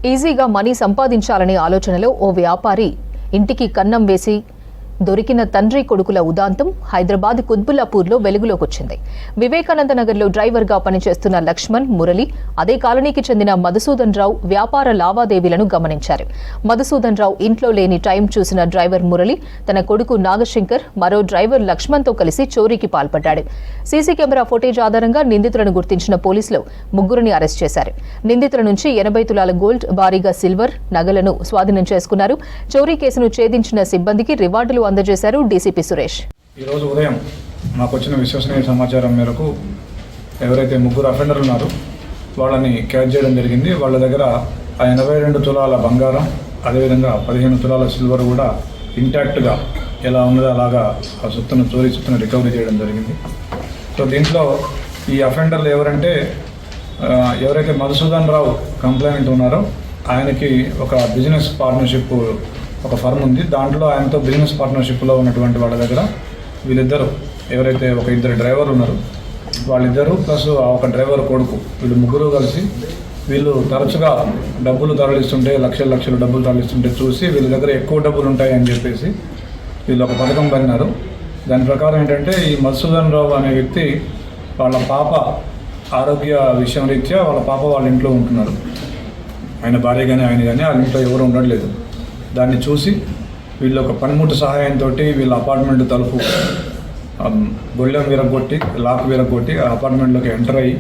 ఈజీగా మనీ సంపాదించాలనే ఆలోచనలో ఓ వ్యాపారి ఇంటికి కన్నం వేసి దొరికిన తండ్రి కొడుకుల ఉదాంతం హైదరాబాద్ కుత్బుల్లాపూర్లో వెలుగులోకి వచ్చింది. వివేకానంద నగర్లో డ్రైవర్గా పనిచేస్తున్న లక్ష్మణ్, మురళి అదే కాలనీకి చెందిన మధుసూదన్ రావు వ్యాపార లావాదేవీలను గమనించారు. మధుసూదన్ రావు ఇంట్లో లేని టైం చూసిన డ్రైవర్ మురళి తన కొడుకు నాగశంకర్ మరో డ్రైవర్ లక్ష్మణ్తో కలిసి చోరీకి పాల్పడ్డాడు. సీసీ కెమెరా ఫుటేజ్ ఆధారంగా నిందితులను గుర్తించిన పోలీసులు ముగ్గురిని అరెస్ట్ చేశారు. నిందితుల నుంచి 80 తులాల గోల్డ్, భారీగా సిల్వర్ నగలను స్వాధీనం చేసుకున్నారు. చోరీ కేసును ఛేదించిన సిబ్బందికి రివార్డులు అందజేశారు డీసీపీ సురేష్. ఈ రోజు ఉదయం మాకు వచ్చిన విశ్వసనీయ సమాచారం మేరకు ఎవరైతే ముగ్గురు అఫెండర్లు ఉన్నారో వాళ్ళని క్యాచ్ చేయడం జరిగింది. వాళ్ళ దగ్గర 82 తులాల బంగారం, అదేవిధంగా 15 తులాల సిల్వర్ కూడా ఇంటాక్ట్గా ఎలా ఉన్నదో అలాగా ఆ చోరీ రికవరీ చేయడం జరిగింది. సో దీంట్లో ఈ అఫెండర్లు ఎవరైతే మధుసూదన్ రావు కంప్లైంట్ ఉన్నారో ఆయనకి ఒక బిజినెస్ పార్ట్నర్షిప్ ఒక ఫర్మ్ ఉంది. దాంట్లో ఆయనతో బిజినెస్ పార్ట్నర్షిప్లో ఉన్నటువంటి వాళ్ళ దగ్గర వీళ్ళిద్దరు ఎవరైతే ఒక ఇద్దరు డ్రైవర్లు ఉన్నారో వాళ్ళిద్దరూ ప్లస్ ఒక డ్రైవర్ కొడుకు వీళ్ళు ముగ్గురు కలిసి వీళ్ళు తరచుగా డబ్బులు తరలిస్తుంటే లక్షలు డబ్బులు తరలిస్తుంటే చూసి వీళ్ళ దగ్గర ఎక్కువ డబ్బులు ఉంటాయని చెప్పేసి వీళ్ళు ఒక పథకం పడినారు. దాని ప్రకారం ఏంటంటే ఈ మధుసూదన్ రావు అనే వ్యక్తి వాళ్ళ పాప ఆరోగ్య విషయం రీత్యా వాళ్ళ పాప వాళ్ళ ఇంట్లో ఉంటున్నారు. ఆయన భార్య కానీ ఆయన కానీ వాళ్ళ ఇంట్లో ఎవరు ఉండట్లేదు. దాన్ని చూసి వీళ్ళు ఒక పనిముట్టు సహాయంతో వీళ్ళ అపార్ట్మెంట్ తలుపు గొళ్ళెం విరగొట్టి లాక్ విరగొట్టి ఆ అపార్ట్మెంట్లోకి ఎంటర్ అయ్యి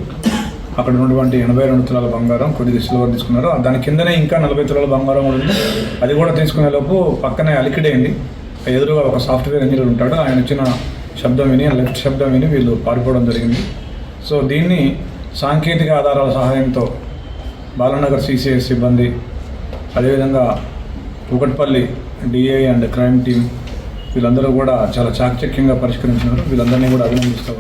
అక్కడ ఉన్నటువంటి 82 తులాల బంగారం, కొద్దిగా సిల్వర్ తీసుకున్నారు. దాని కిందనే ఇంకా 40 తులాల బంగారం కూడా ఉంది. అది కూడా తీసుకునే లోపు పక్కనే అలికిడైంది. ఎదురుగా ఒక సాఫ్ట్వేర్ ఇంజనీర్ ఉంటాడు. ఆయన వచ్చిన శబ్దం విని లెఫ్ట్ శబ్దం విని వీళ్ళు పారిపోవడం జరిగింది. సో దీన్ని సాంకేతిక ఆధారాల సహాయంతో బాలనగర్ సిసిఐ సిబ్బంది, అదేవిధంగా Kukatpally DI and crime team వీళ్ళందరూ కూడా చాలా చాకచక్యంగా పరిష్కరించినారు. వీళ్ళందరినీ కూడా అభినందిస్తూ ఉన్నారు.